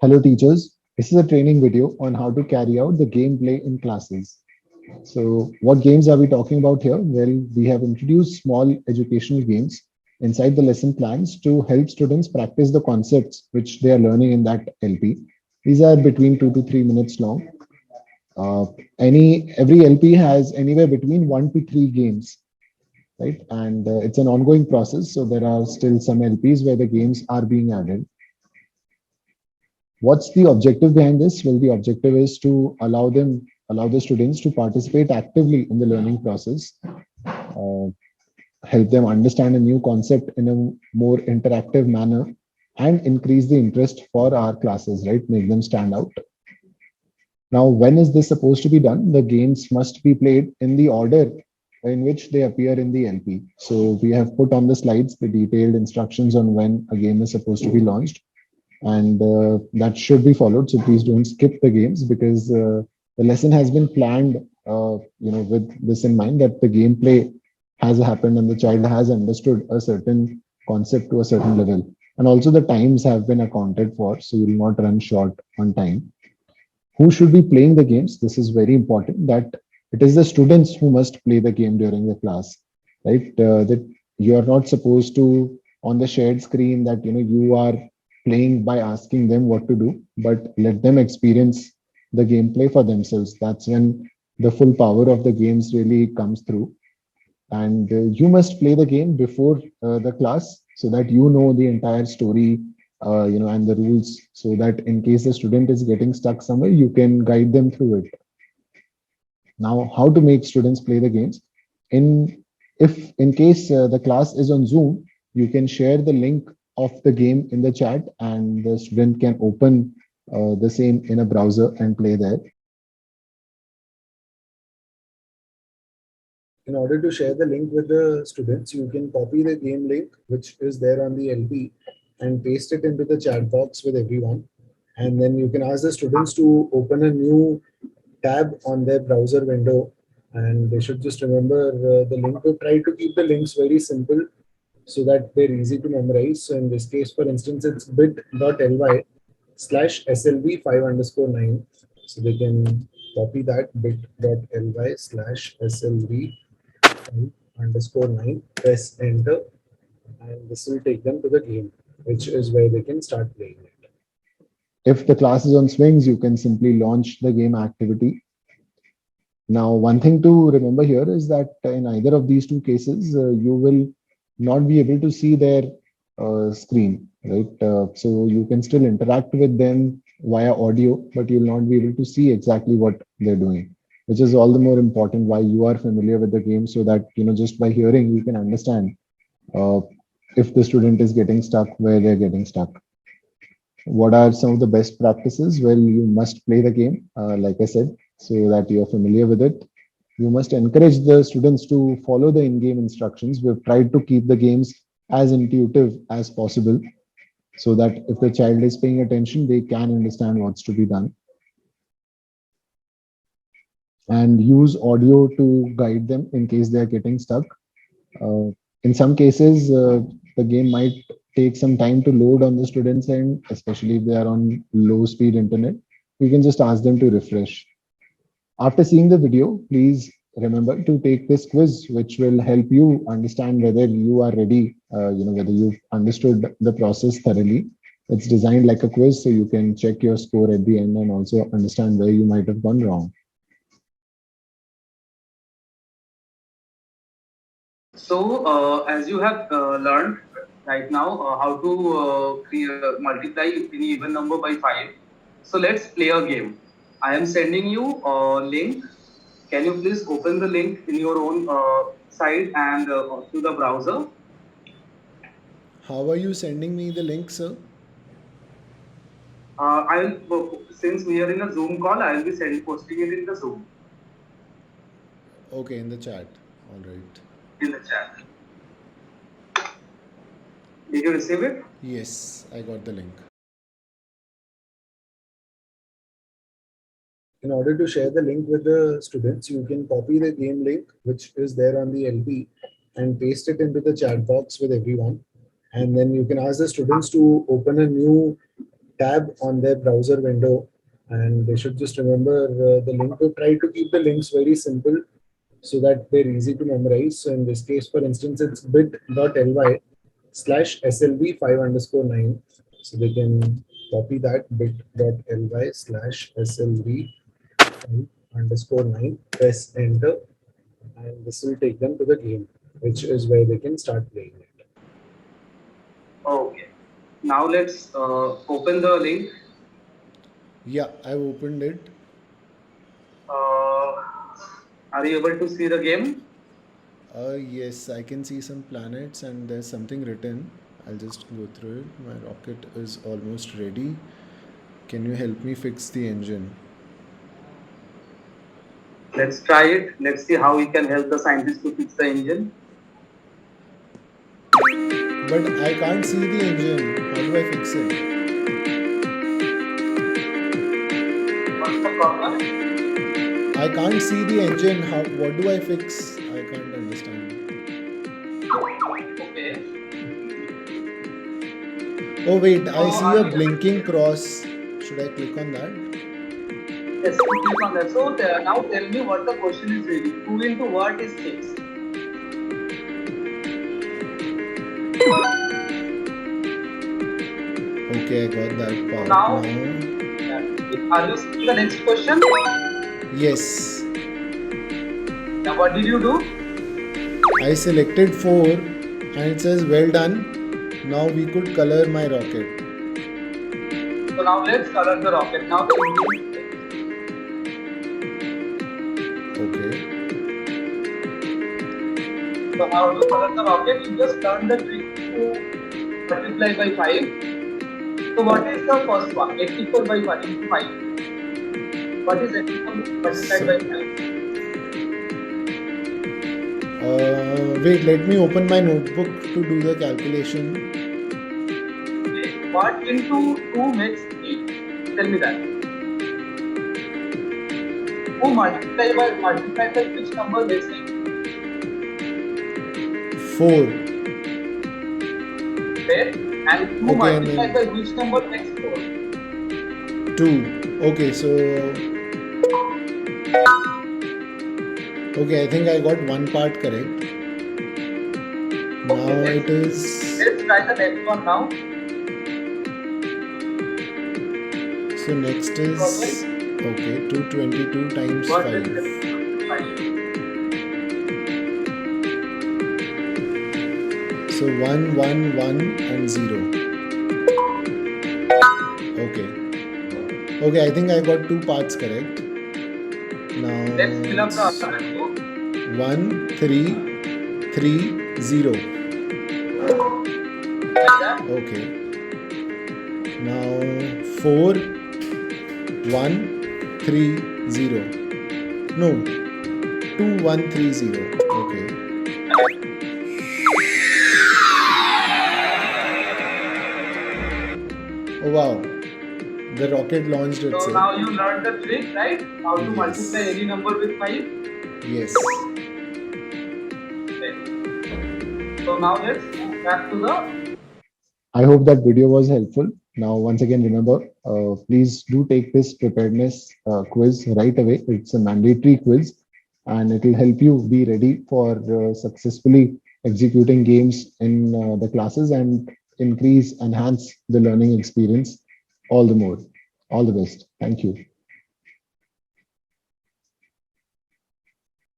Hello teachers, this is a training video on how to carry out the gameplay in classes. So what games are we talking about here? Well, we have introduced small educational games inside the lesson plans to help students practice the concepts which they are learning in that LP. These are between 2 to 3 minutes long. Uh, every LP has anywhere between 1 to 3 games, right? And it's an ongoing process, so there are still some LPs where the games are being added. What's the objective behind this? Well, the objective is to allow the students to participate actively in the learning process, uh, help them understand a new concept in a more interactive manner, and increase the interest for our classes, right? Make them stand out. Now, when is this supposed to be done? The games must be played in the order in which they appear in the LP. So we have put on the slides the detailed instructions on when a game is supposed to be launched, and that should be followed. So please don't skip the games because the lesson has been planned, with this in mind that the gameplay has happened and the child has understood a certain concept to a certain level, and also the times have been accounted for, so you will not run short on time. Who should be playing the games? This is very important that it is the students who must play the game during the class, right? That you are not supposed to on the shared screen that you are playing by asking them what to do, but let them experience the gameplay for themselves. That's when the full power of the games really comes through. And you must play the game before the class so that you know the entire story, and the rules, so that in case the student is getting stuck somewhere, you can guide them through it. Now, how to make students play the games? In if in case the class is on Zoom, you can share the link of the game in the chat, and the student can open the same in a browser and play there. In order to share the link with the students, you can copy the game link, which is there on the LP, and paste it into the chat box with everyone. And then you can ask the students to open a new tab on their browser window. And they should just remember the link to try to keep the links very simple so that they're easy to memorize. So in this case, for instance, it's bit.ly/slv5_9. So they can copy that bit.ly/slv5_9, press enter, and this will take them to the game, which is where they can start playing it. If the class is on Swings, you can simply launch the game activity. Now, one thing to remember here is that in either of these two cases, you will not be able to see their screen, right? So you can still interact with them via audio, but you'll not be able to see exactly what they're doing, which is all the more important why you are familiar with the game, so that just by hearing you can understand uh, if the student is getting stuck, where they're getting stuck. What are some of the best practices? Well, you must play the game, like I said, so that you're familiar with it. You must encourage the students to follow the in-game instructions. We've tried to keep the games as intuitive as possible so that if the child is paying attention, they can understand what's to be done. And use audio to guide them in case they're getting stuck. Uh, in some cases, the game might take some time to load on the students' end, especially if they are on low speed internet. You can just ask them to refresh. After seeing the video, please remember to take this quiz, which will help you understand whether you are ready, whether you've understood the process thoroughly. It's designed like a quiz, so you can check your score at the end and also understand where you might have gone wrong. So, as you have learned right now how to multiply any even number by 5. So, let's play a game. I am sending you a link. Can you please open the link in your own side and to the browser? How are you sending me the link, sir? Since we are in a Zoom call, I will be posting it in the Zoom, Okay, in the chat. All right. in the chat. Did you receive it? Yes, I got the link. In order to share the link with the students, you can copy the game link, which is there on the LP, and paste it into the chat box with everyone. And then you can ask the students to open a new tab on their browser window, and they should just remember the link. To try to keep the links very simple so that they're easy to memorize. So in this case, for instance, it's bit.ly/slb5 underscore 9. So they can copy that bit.ly/slb5 underscore 9, press enter, and this will take them to the game, which is where they can start playing it. Okay. Now let's open the link. Yeah, I've opened it. Are you able to see the game? Yes, I can see some planets and there's something written. I'll just go through it. My rocket is almost ready. Can you help me fix the engine? Let's try it. Let's see how we can help the scientists to fix the engine. But I can't see the engine. How do I fix it? What's the problem? I can't see the engine. What do I fix? I can't understand. Okay. Oh wait, I see a blinking cross. Should I click on that? Yes, click on that. So now tell me what the question is really. 2 into what is 6? Okay, I got that part. Now, Now are you seeing the next question? yes, Now, what did you do? I selected 4 and it says well done. Now we could color my rocket. So now let's color the rocket. Now, Okay. so how to color the rocket? You just turn the trick to multiply by 5. So what is the first one? 84 by 1 into 5. What is 84 multiplied by 5? Wait, let me open my notebook to do the calculation. Okay. What into 2 makes 8? Tell me that. 2 multiplied by which number makes 8? 4. Right? And 2 Okay, multiplied by which number makes 4? 2. Okay, so okay, I think I got one part correct. Now Okay, it is let's try the next one now. so next is okay 222 times What is 5. 5? So 1, 1, 1 and 0. Okay. Okay, I think I got 2 parts correct. Now Let's fill up the it's other two. 1, 3, 3, 0. Like that. Okay. Now 4, 1, 3, 0. No, 2, 1, 3, 0. Okay. Oh wow, the rocket launched So itself. now you learned the trick, right? How to Yes. multiply any number with 5. Yes. Okay. So now let's move back to the. I hope that video was helpful. Now, once again, remember, please do take this preparedness quiz right away. It's a mandatory quiz and it will help you be ready for successfully executing games in the classes and enhance the learning experience all the more. All the best. Thank you.